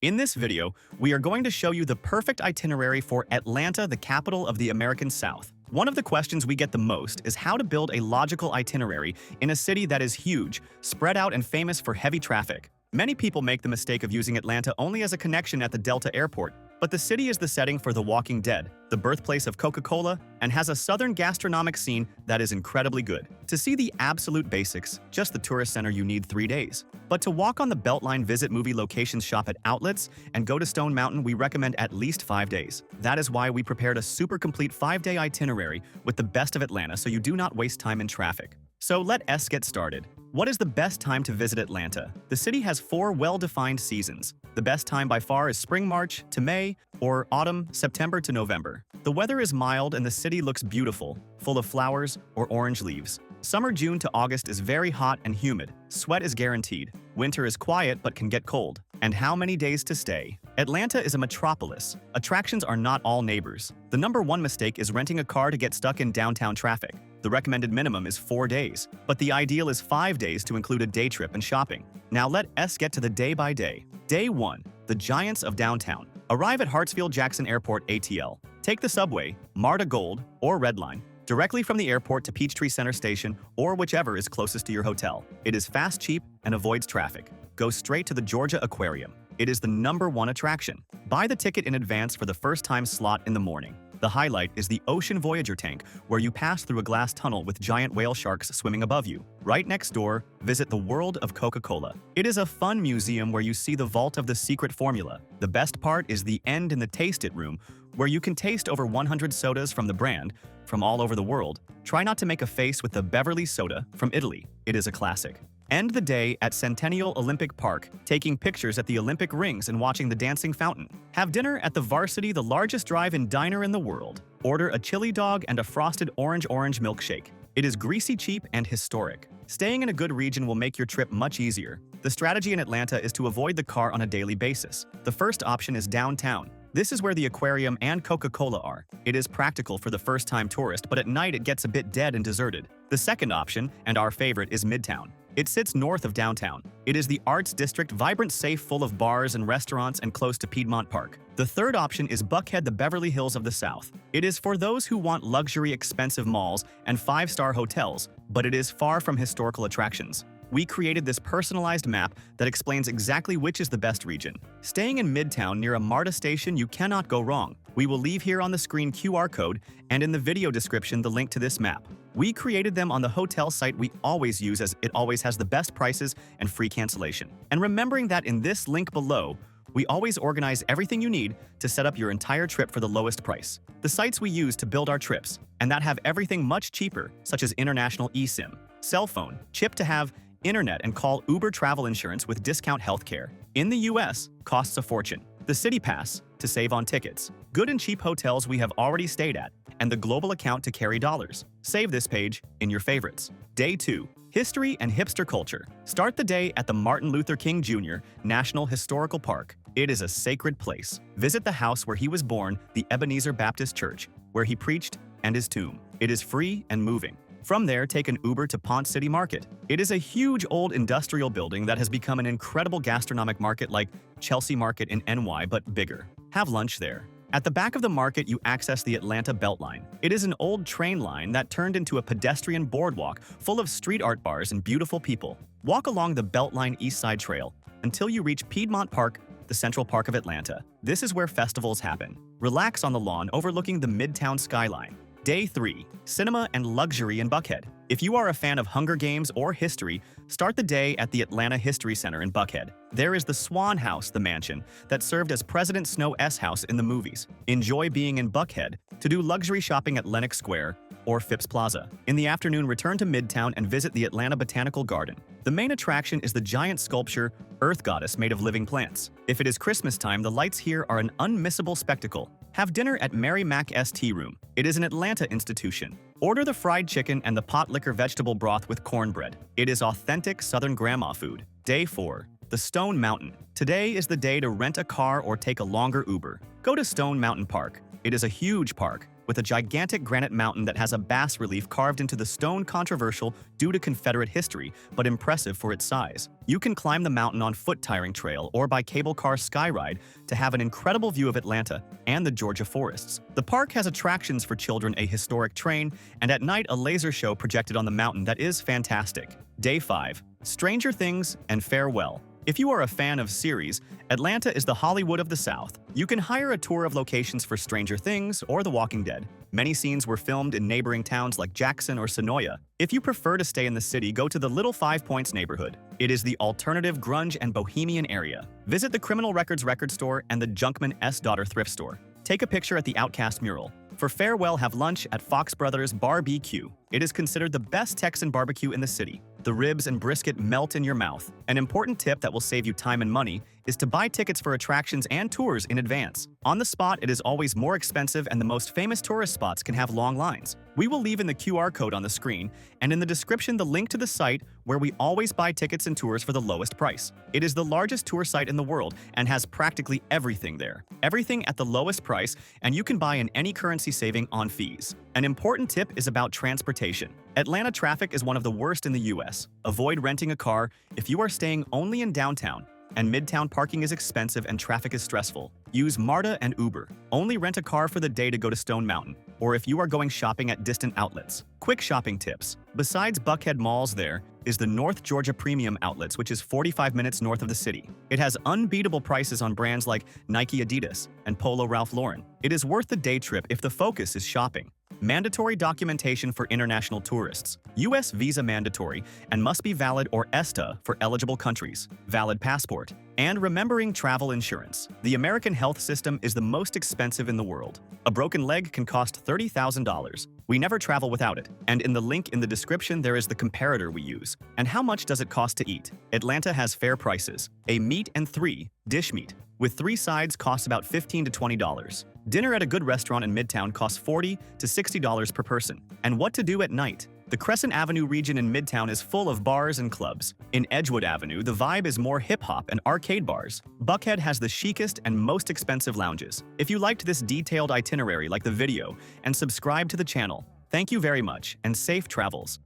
In this video, we are going to show you the perfect itinerary for Atlanta, the capital of the American South. One of the questions we get the most is how to build a logical itinerary in a city that is huge, spread out and famous for heavy traffic. Many people make the mistake of using Atlanta only as a connection at the Delta Airport, but the city is the setting for The Walking Dead, the birthplace of Coca-Cola, and has a southern gastronomic scene that is incredibly good. To see the absolute basics, just the tourist center, you need 3 days. But to walk on the Beltline, visit movie locations, shop at outlets, and go to Stone Mountain, we recommend at least 5 days. That is why we prepared a super complete 5-day itinerary with the best of Atlanta so you do not waste time in traffic. So let us get started. What is the best time to visit Atlanta? The city has 4 well-defined seasons. The best time by far is spring, March to May, or autumn, September to November. The weather is mild and the city looks beautiful, full of flowers or orange leaves. Summer, June to August, is very hot and humid. Sweat is guaranteed. Winter is quiet but can get cold. And how many days to stay? Atlanta is a metropolis. Attractions are not all neighbors. The #1 mistake is renting a car to get stuck in downtown traffic. The recommended minimum is 4 days, but the ideal is 5 days to include a day trip and shopping. Now let us get to the day by day. Day 1. The Giants of Downtown. Arrive at Hartsfield-Jackson Airport ATL. Take the subway, MARTA Gold, or Red Line, directly from the airport to Peachtree Center Station or whichever is closest to your hotel. It is fast, cheap, and avoids traffic. Go straight to the Georgia Aquarium. It is the #1 attraction. Buy the ticket in advance for the first-time slot in the morning. The highlight is the Ocean Voyager tank, where you pass through a glass tunnel with giant whale sharks swimming above you. Right next door, visit the World of Coca-Cola. It is a fun museum where you see the vault of the secret formula. The best part is the end in the Taste It room, where you can taste over 100 sodas from the brand, from all over the world. Try not to make a face with the Beverly soda from Italy. It is a classic. End the day at Centennial Olympic Park, taking pictures at the Olympic rings and watching the dancing fountain. Have dinner at the Varsity, the largest drive-in diner in the world. Order a chili dog and a frosted orange milkshake. It is greasy, cheap, and historic. Staying in a good region will make your trip much easier. The strategy in Atlanta is to avoid the car on a daily basis. The first option is downtown. This is where the aquarium and Coca-Cola are. It is practical for the first-time tourist, but at night it gets a bit dead and deserted. The second option, and our favorite, is Midtown. It sits north of downtown. It is the arts district, vibrant, safe, full of bars and restaurants, and close to Piedmont Park. The third option is Buckhead, the Beverly Hills of the South. It is for those who want luxury, expensive malls and 5-star hotels, but it is far from historical attractions. We created this personalized map that explains exactly which is the best region. Staying in Midtown near a MARTA station, you cannot go wrong. We will leave here on the screen QR code and in the video description the link to this map. We created them on the hotel site we always use, as it always has the best prices and free cancellation. And remembering that in this link below, we always organize everything you need to set up your entire trip for the lowest price. The sites we use to build our trips, and that have everything much cheaper, such as international eSIM, cell phone, chip to have internet and call, Uber travel insurance with discount healthcare. In the US, costs a fortune. The City Pass to save on tickets. Good and cheap hotels we have already stayed at, and the global account to carry dollars. Save this page in your favorites. Day 2. History and hipster culture. Start the day at the Martin Luther King Jr. National Historical Park. It is a sacred place. Visit the house where he was born, the Ebenezer Baptist Church, where he preached, and his tomb. It is free and moving. From there, take an Uber to Ponce City Market. It is a huge old industrial building that has become an incredible gastronomic market like Chelsea Market in NY, but bigger. Have lunch there. At the back of the market, you access the Atlanta Beltline. It is an old train line that turned into a pedestrian boardwalk full of street art bars and beautiful people. Walk along the Beltline East Side Trail until you reach Piedmont Park, the Central Park of Atlanta. This is where festivals happen. Relax on the lawn overlooking the Midtown skyline. Day 3. Cinema and luxury in Buckhead. If you are a fan of Hunger Games or history, start the day at the Atlanta History Center in Buckhead. There is the Swan House, the mansion that served as President Snow's house in the movies. Enjoy being in Buckhead to do luxury shopping at Lenox Square or Phipps Plaza. In the afternoon, return to Midtown and visit the Atlanta Botanical Garden. The main attraction is the giant sculpture, Earth Goddess, made of living plants. If it is Christmas time, the lights here are an unmissable spectacle. Have dinner at Mary Mac's Tea Room. It is an Atlanta institution. Order the fried chicken and the pot liquor vegetable broth with cornbread. It is authentic Southern grandma food. Day 4. The Stone Mountain. Today is the day to rent a car or take a longer Uber. Go to Stone Mountain Park. It is a huge park with a gigantic granite mountain that has a bas relief carved into the stone, controversial due to Confederate history, but impressive for its size. You can climb the mountain on foot tiring trail or by cable car skyride to have an incredible view of Atlanta and the Georgia forests. The park has attractions for children, a historic train, and at night a laser show projected on the mountain that is fantastic. Day 5. Stranger Things and Farewell. If you are a fan of series, Atlanta is the Hollywood of the South. You can hire a tour of locations for Stranger Things or The Walking Dead. Many scenes were filmed in neighboring towns like Jackson or Sonoya. If you prefer to stay in the city, go to the Little 5 Points neighborhood. It is the alternative grunge and bohemian area. Visit the Criminal Records record store and the Junkman's Daughter thrift store. Take a picture at the Outcast mural. For Farewell, have lunch at Fox Brothers BBQ. It is considered the best Texan barbecue in the city. The ribs and brisket melt in your mouth. An important tip that will save you time and money is to buy tickets for attractions and tours in advance. On the spot, it is always more expensive, and the most famous tourist spots can have long lines. We will leave in the QR code on the screen and in the description the link to the site where we always buy tickets and tours for the lowest price. It is the largest tour site in the world and has practically everything there. Everything at the lowest price, and you can buy in any currency, saving on fees. An important tip is about transportation. Atlanta traffic is one of the worst in the US. Avoid renting a car if you are staying only in downtown, and midtown parking is expensive and traffic is stressful. Use MARTA and Uber. Only rent a car for the day to go to Stone Mountain, or if you are going shopping at distant outlets. Quick shopping tips. Besides Buckhead malls, there is the North Georgia Premium Outlets, which is 45 minutes north of the city. It has unbeatable prices on brands like Nike, Adidas, and Polo Ralph Lauren. It is worth the day trip if the focus is shopping. Mandatory documentation for international tourists. U.S. visa mandatory and must be valid, or ESTA for eligible countries. Valid passport. And remembering travel insurance. The American health system is the most expensive in the world. A broken leg can cost $30,000. We never travel without it. And in the link in the description there is the comparator we use. And how much does it cost to eat? Atlanta has fair prices. A meat and 3-dish meat with 3 sides costs about $15 to $20. Dinner at a good restaurant in Midtown costs $40 to $60 per person. And what to do at night? The Crescent Avenue region in Midtown is full of bars and clubs. In Edgewood Avenue, the vibe is more hip-hop and arcade bars. Buckhead has the chicest and most expensive lounges. If you liked this detailed itinerary, like the video and subscribe to the channel. Thank you very much, and safe travels.